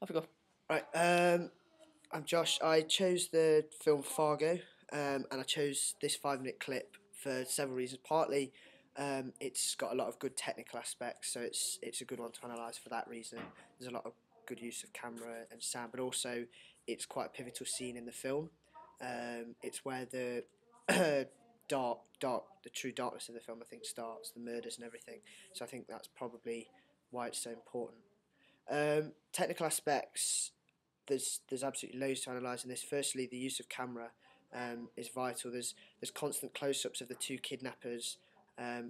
Off you go. Right, I'm Josh. I chose the film Fargo, and I chose this 5 minute clip for several reasons. Partly, it's got a lot of good technical aspects, so it's a good one to analyse for that reason. There's a lot of good use of camera and sound, but also it's quite a pivotal scene in the film. It's where the the true darkness of the film, I think, starts, the murders and everything. So I think that's probably why it's so important. Technical aspects, there's absolutely loads to analyse in this. Firstly, the use of camera is vital. There's constant close-ups of the two kidnappers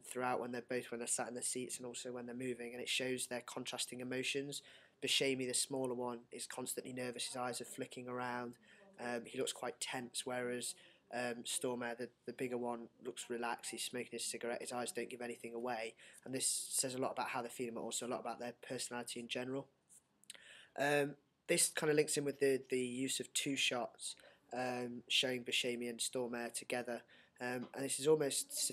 throughout when they're sat in their seats and also when they're moving, and it shows their contrasting emotions. Buscemi, the smaller one, is constantly nervous. His eyes are flicking around. He looks quite tense, whereas Stormare, the bigger one, looks relaxed. He's smoking his cigarette. His eyes don't give anything away, and this says a lot about how they're feeling, but also a lot about their personality in general. This kind of links in with the use of two shots showing Buscemi and Stormare together, and this is almost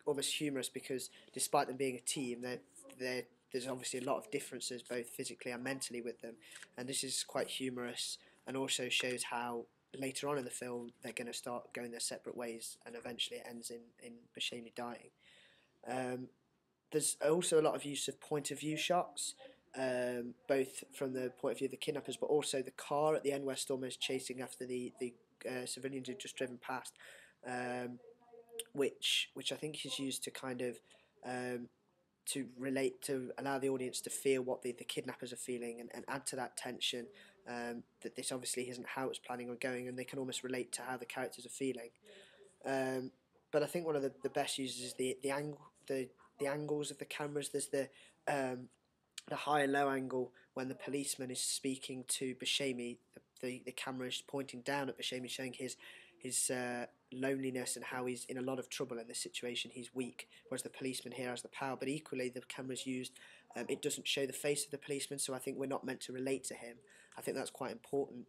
humorous because despite them being a team, there's obviously a lot of differences both physically and mentally with them, and this is quite humorous and also shows how later on in the film they're going to start going their separate ways and eventually it ends in Buscemi dying. Um, there's also a lot of use of point of view shots, both from the point of view of the kidnappers, but also the car at the end where Storm is chasing after the civilians who've just driven past, which I think is used to kind of to relate to allow the audience to feel what the kidnappers are feeling and add to that tension. That this obviously isn't how it's planning on going, and they can almost relate to how the characters are feeling. But I think one of the best uses is the angles of the cameras. There's the high and low angle when the policeman is speaking to Buscemi. The camera is pointing down at Buscemi, showing his loneliness and how he's in a lot of trouble in this situation. He's weak, whereas the policeman here has the power. But equally, the camera's used. It doesn't show the face of the policeman, so I think we're not meant to relate to him. I think that's quite important.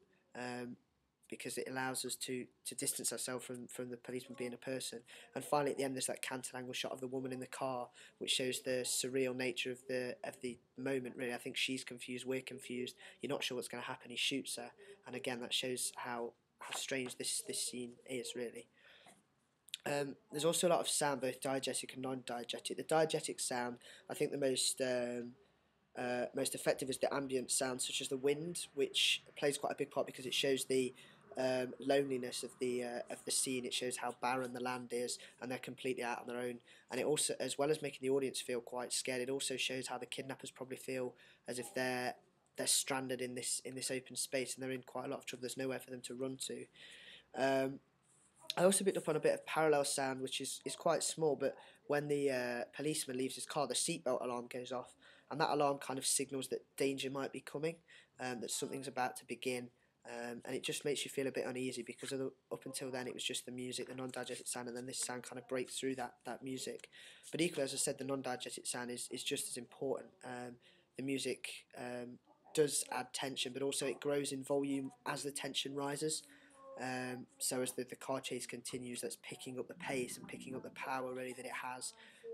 Because it allows us to distance ourselves from the policeman being a person. And finally, at the end, there's that canted angle shot of the woman in the car, which shows the surreal nature of the moment. Really, I think she's confused, we're confused. You're not sure what's going to happen. He shoots her, and again, that shows how strange this scene is. Really, there's also a lot of sound, both diegetic and non-diegetic. The diegetic sound, I think, the most effective is the ambient sound, such as the wind, which plays quite a big part because it shows the loneliness of the scene. It shows how barren the land is, and they're completely out on their own. And it also, as well as making the audience feel quite scared, it also shows how the kidnappers probably feel as if they're stranded in this open space and they're in quite a lot of trouble. There's nowhere for them to run to. I also picked up on a bit of parallel sound, which is quite small, but when the policeman leaves his car, the seatbelt alarm goes off, and that alarm kind of signals that danger might be coming, that something's about to begin, and it just makes you feel a bit uneasy because up until then it was just the music, the non-diegetic sound, and then this sound kind of breaks through that music. But equally, as I said, the non-diegetic sound is just as important. The music does add tension, but also it grows in volume as the tension rises. So as the car chase continues, that's picking up the pace and picking up the power really that it has.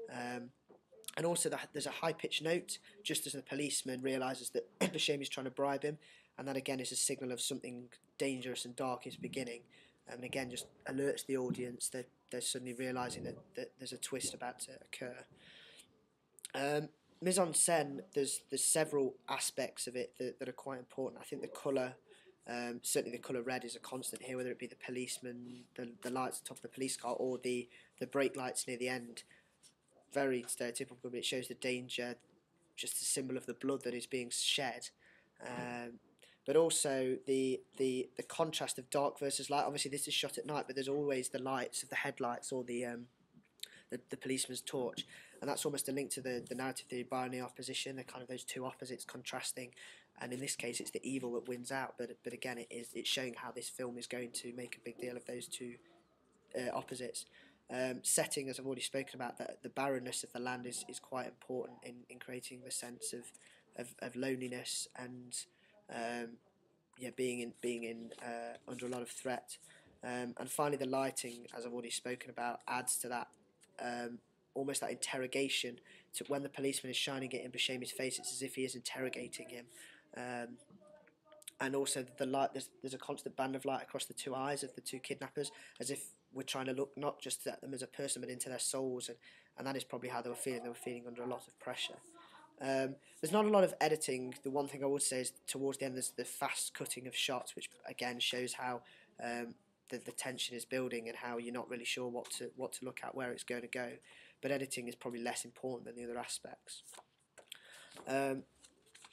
And also there's a high-pitched note just as the policeman realises that Buscemi is trying to bribe him, and that again is a signal of something dangerous and dark is beginning. And again, just alerts the audience that they're suddenly realising that there's a twist about to occur. Mise en scène, there's several aspects of it that are quite important. I think the colour, certainly the colour red is a constant here, whether it be the policeman, the lights on top of the police car, or the brake lights near the end. Very stereotypical, but it shows the danger, just a symbol of the blood that is being shed. But also the contrast of dark versus light. Obviously, this is shot at night, but there's always the lights of the headlights or the policeman's torch, and that's almost a link to the narrative theory binary opposition. They're kind of those two opposites contrasting, and in this case, it's the evil that wins out. But again, it's showing how this film is going to make a big deal of those two opposites. Setting, as I've already spoken about, that the barrenness of the land is quite important in creating the sense of loneliness and being in under a lot of threat. And finally, the lighting, as I've already spoken about, adds to that almost that interrogation. To when the policeman is shining it in Buscemi's face, it's as if he is interrogating him. and also the light. There's a constant band of light across the two eyes of the two kidnappers, as if we're trying to look not just at them as a person, but into their souls, and that is probably how they were feeling. They were feeling under a lot of pressure. There's not a lot of editing. The one thing I would say is towards the end there's the fast cutting of shots, which again shows how the tension is building and how you're not really sure what to look at, where it's going to go. But editing is probably less important than the other aspects.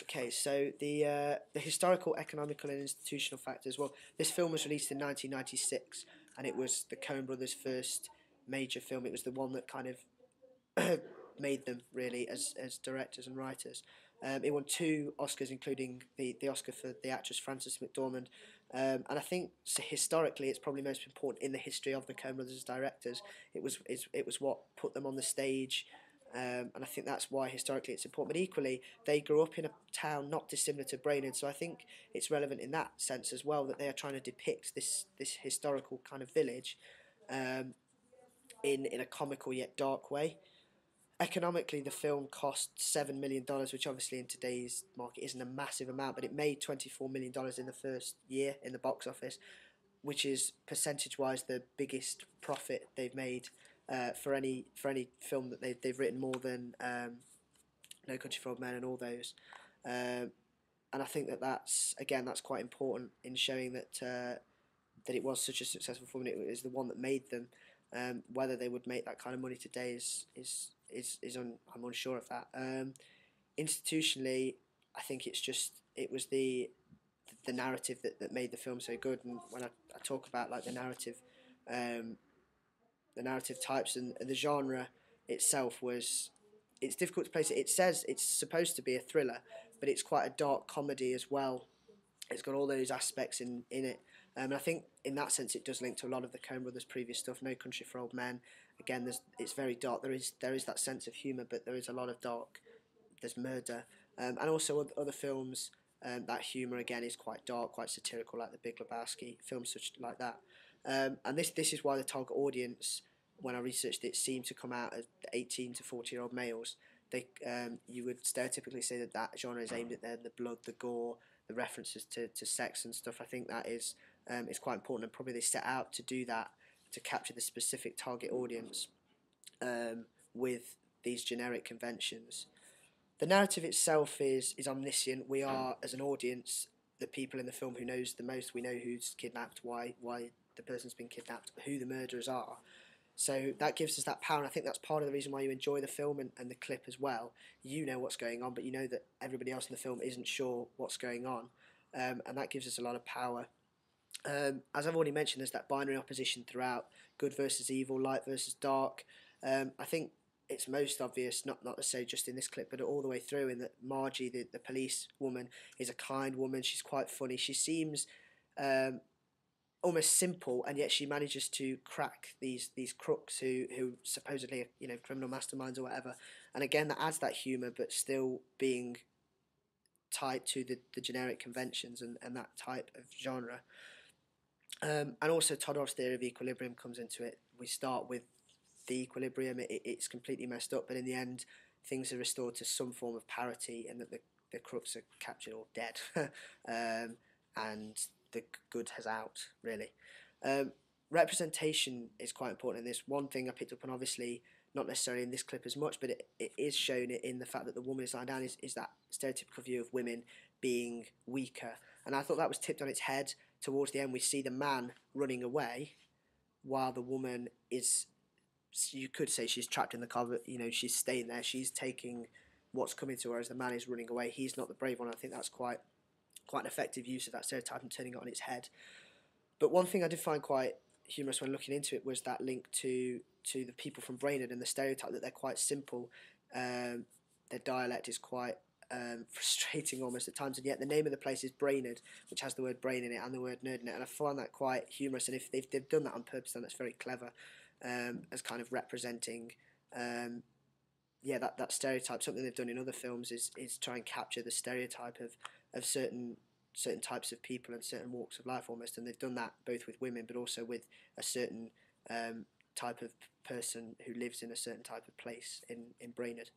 Okay, so the historical, economical, and institutional factors. Well, this film was released in 1996, and it was the Coen Brothers' first major film. It was the one that kind of made them really as directors and writers. It won 2 Oscars, including the Oscar for the actress Frances McDormand. And I think historically it's probably most important in the history of the Coen Brothers as directors. It was what put them on the stage, and I think that's why historically it's important. But equally, they grew up in a town not dissimilar to Brainerd, so I think it's relevant in that sense as well, that they are trying to depict this historical kind of village in a comical yet dark way. Economically, the film cost $7 million, which obviously in today's market isn't a massive amount, but it made $24 million in the first year in the box office, which is percentage-wise the biggest profit they've made for any film that they've written, more than No Country for Old Men and all those. And I think that's quite important in showing that it was such a successful film. It was the one that made them. Whether they would make that kind of money today I'm unsure of that. Institutionally, I think it was the narrative that made the film so good. And when I talk about like the narrative types and the genre itself, it's difficult to place it. It says it's supposed to be a thriller, but it's quite a dark comedy as well. It's got all those aspects in it. And I think in that sense it does link to a lot of the Coen Brothers' previous stuff. No Country for Old Men, again, it's very dark. There is that sense of humour, but there is a lot of dark. There's murder, and also other films. That humour again is quite dark, quite satirical, like The Big Lebowski, films such like that. And this is why the target audience, when I researched it, seemed to come out as 18 to 40-year-old males. You would stereotypically say that genre is aimed at the blood, the gore, the references to sex and stuff. I think that is quite important, and probably they set out to do that to capture the specific target audience with these generic conventions. The narrative itself is omniscient. We are, as an audience, the people in the film who knows the most. We know who's kidnapped, why the person's been kidnapped, who the murderers are. So that gives us that power, and I think that's part of the reason why you enjoy the film and the clip as well. You know what's going on, but you know that everybody else in the film isn't sure what's going on, and that gives us a lot of power. As I've already mentioned, there's that binary opposition throughout: good versus evil, light versus dark. I think it's most obvious, not to say just in this clip, but all the way through, in that Margie, the police woman, is a kind woman. She's quite funny. She seems almost simple, and yet she manages to crack these crooks who supposedly are, criminal masterminds or whatever. And again, that adds that humour, but still being tied to the generic conventions and that type of genre. And also Todor's theory of equilibrium comes into it. We start with the equilibrium, it's completely messed up, but in the end things are restored to some form of parity, and that the crooks are captured or dead, and the good has out, really. Representation is quite important in this. One thing I picked up on, obviously not necessarily in this clip as much, but it is shown in the fact that the woman is lying down, is that stereotypical view of women being weaker. And I thought that was tipped on its head. Towards the end we see the man running away while the woman is, you could say she's trapped in the car, but she's staying there, she's taking what's coming to her as the man is running away. He's not the brave one. I think that's quite an effective use of that stereotype and turning it on its head. But one thing I did find quite humorous when looking into it was that link to the people from Brainerd and the stereotype that they're quite simple. Their dialect is quite frustrating almost at times, and yet the name of the place is Brainerd, which has the word brain in it and the word nerd in it, and I find that quite humorous. And if they've done that on purpose, then that's very clever, as kind of representing that stereotype. Something they've done in other films is try and capture the stereotype of certain types of people and certain walks of life almost, and they've done that both with women but also with a certain type of person who lives in a certain type of place in Brainerd.